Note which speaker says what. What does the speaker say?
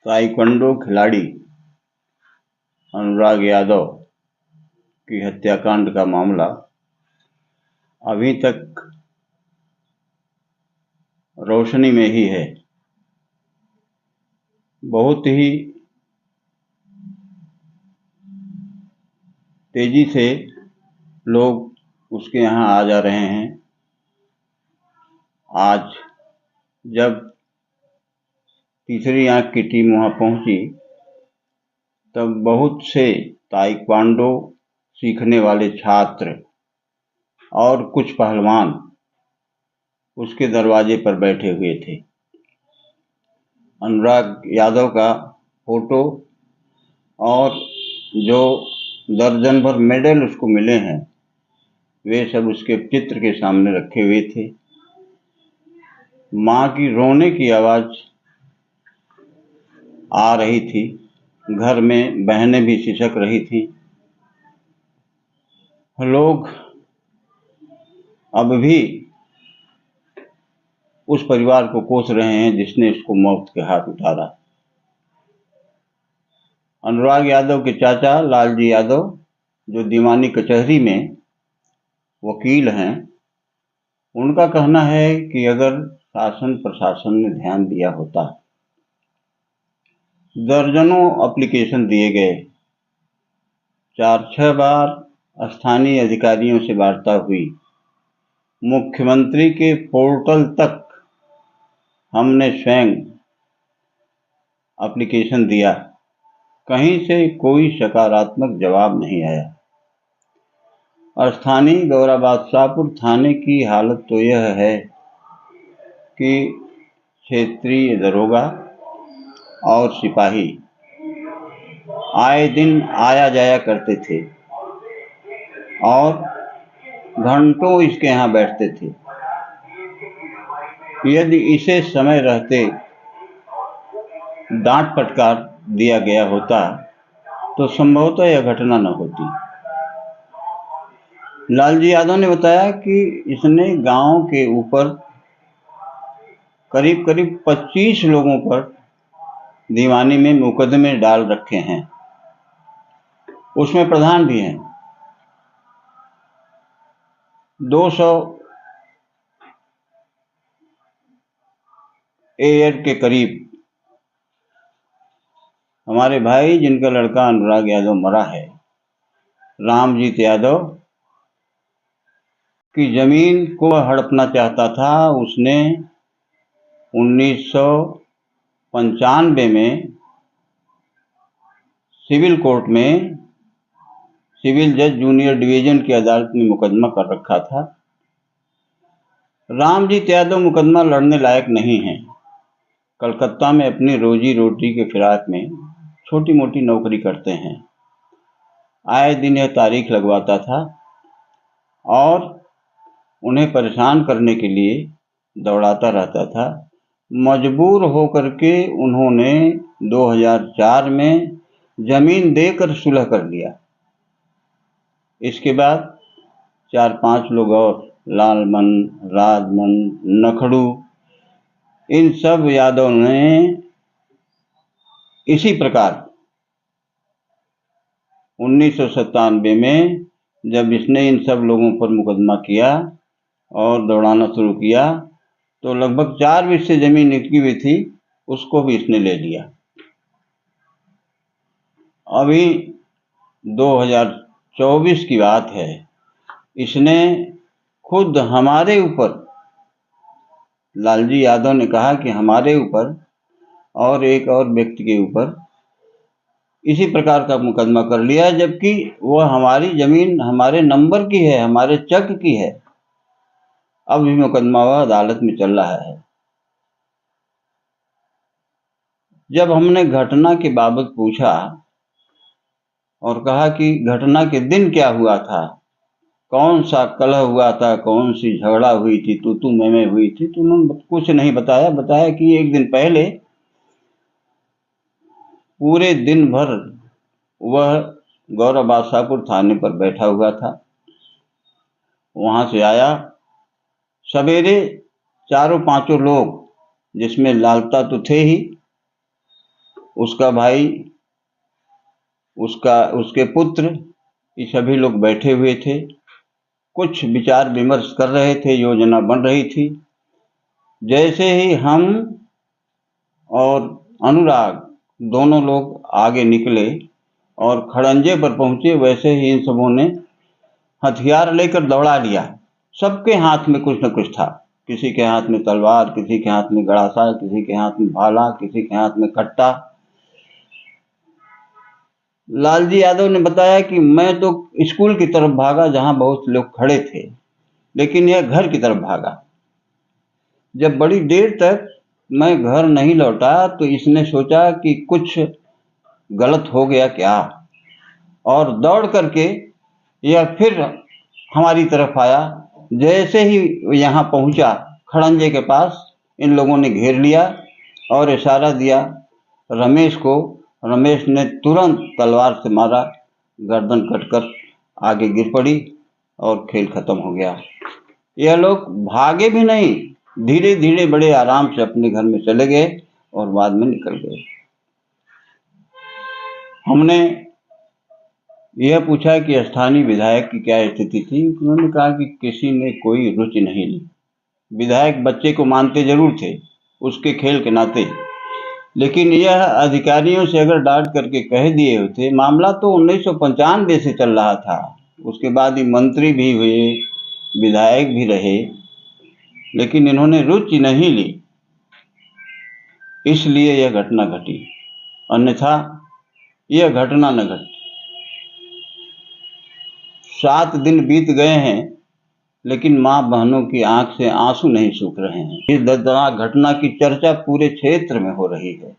Speaker 1: Taekwondo खिलाड़ी अनुराग यादव की हत्याकांड का मामला अभी तक रोशनी में ही है। बहुत ही तेजी से लोग उसके यहाँ आ जा रहे हैं। आज जब तीसरी आंख की टीम वहां पहुंची तब बहुत से ताइक्वांडो सीखने वाले छात्र और कुछ पहलवान उसके दरवाजे पर बैठे हुए थे। अनुराग यादव का फोटो और जो दर्जन भर मेडल उसको मिले हैं वे सब उसके चित्र के सामने रखे हुए थे। मां की रोने की आवाज आ रही थी। घर में बहनें भी सिसक रही थी। लोग अब भी उस परिवार को कोस रहे हैं जिसने इसको मौत के हाथ उतारा। अनुराग यादव के चाचा लालजी यादव, जो दीवानी कचहरी में वकील हैं, उनका कहना है कि अगर शासन प्रशासन ने ध्यान दिया होता, दर्जनों एप्लीकेशन दिए गए, 4-6 बार स्थानीय अधिकारियों से वार्ता हुई, मुख्यमंत्री के पोर्टल तक हमने स्वयं एप्लीकेशन दिया, कहीं से कोई सकारात्मक जवाब नहीं आया। स्थानीय गौराबादशाहपुर थाने की हालत तो यह है कि क्षेत्रीय दरोगा और सिपाही आए दिन आया जाया करते थे और घंटों इसके यहाँ बैठते थे। यदि इसे समय रहते डांट फटकार दिया गया होता तो संभवतः यह घटना न होती। लालजी यादव ने बताया कि इसने गांव के ऊपर करीब 25 लोगों पर दीवानी में मुकदमे डाल रखे हैं, उसमें प्रधान भी हैं। 200 एयर के करीब हमारे भाई जिनका लड़का अनुराग यादव मरा है, रामजीत यादव की जमीन को हड़पना चाहता था। उसने 1995 में सिविल कोर्ट में सिविल जज जूनियर डिवीजन की अदालत में मुकदमा कर रखा था। रामजीत यादव मुकदमा लड़ने लायक नहीं है। कलकत्ता में अपनी रोजी रोटी के फिराक में छोटी मोटी नौकरी करते हैं। आए दिन यह तारीख लगवाता था और उन्हें परेशान करने के लिए दौड़ाता रहता था। मजबूर होकर के उन्होंने 2004 में जमीन देकर सुलह कर लिया। इसके बाद 4-5 लोग और, लालमन, राजमन, नखड़ू, इन सब यादव ने इसी प्रकार 1997 में जब इसने इन सब लोगों पर मुकदमा किया और दौड़ाना शुरू किया तो लगभग 4 हिस्से जमीन निकली हुई थी, उसको भी इसने ले लिया। अभी 2024 की बात है, इसने खुद हमारे ऊपर, लालजी यादव ने कहा कि हमारे ऊपर और एक और व्यक्ति के ऊपर इसी प्रकार का मुकदमा कर लिया, जबकि वह हमारी जमीन हमारे नंबर की है, हमारे चक की है। अब भी मुकदमा वह अदालत में चल रहा है। जब हमने घटना के बाबत पूछा और कहा कि घटना के दिन क्या हुआ था, कौन सा कलह हुआ था, कौन सी झगड़ा हुई थी, तू मैं हुई थी, तो उन्होंने कुछ नहीं बताया। बताया कि एक दिन पहले पूरे दिन भर वह गौराबादशाहपुर थाने पर बैठा हुआ था। वहां से आया, सवेरे 4-5 लोग, जिसमें लालता तो थे ही, उसका भाई, उसके पुत्र, ये सभी लोग बैठे हुए थे। कुछ विचार विमर्श कर रहे थे, योजना बन रही थी। जैसे ही हम और अनुराग दोनों लोग आगे निकले और खड़ंजे पर पहुंचे, वैसे ही इन सबों ने हथियार लेकर दौड़ा लिया। सबके हाथ में कुछ न कुछ था। किसी के हाथ में तलवार, किसी के हाथ में गड़ासा, किसी के हाथ में भाला, किसी के हाथ में कट्टा। लालजी यादव ने बताया कि मैं तो स्कूल की तरफ भागा जहां बहुत लोग खड़े थे, लेकिन यह घर की तरफ भागा। जब बड़ी देर तक मैं घर नहीं लौटा तो इसने सोचा कि कुछ गलत हो गया क्या, और दौड़ करके यह फिर हमारी तरफ आया। जैसे ही यहाँ पहुंचा खड़ंजे के पास, इन लोगों ने घेर लिया और इशारा दिया रमेश को। रमेश ने तुरंत तलवार से मारा, गर्दन कटकर आगे गिर पड़ी और खेल खत्म हो गया। यह लोग भागे भी नहीं, धीरे धीरे बड़े आराम से अपने घर में चले गए और बाद में निकल गए। हमने यह पूछा कि स्थानीय विधायक की क्या स्थिति थी। उन्होंने कहा कि किसी ने कोई रुचि नहीं ली। विधायक बच्चे को मानते जरूर थे, उसके खेल के नाते, लेकिन यह अधिकारियों से अगर डांट करके कह दिए होते। मामला तो 1995 से चल रहा था, उसके बाद ही मंत्री भी हुए, विधायक भी रहे, लेकिन इन्होंने रुचि नहीं ली, इसलिए यह घटना घटी, अन्यथा यह घटना न घटी। 7 दिन बीत गए हैं, लेकिन मां बहनों की आंख से आंसू नहीं सूख रहे हैं। इस दर्दनाक घटना की चर्चा पूरे क्षेत्र में हो रही है।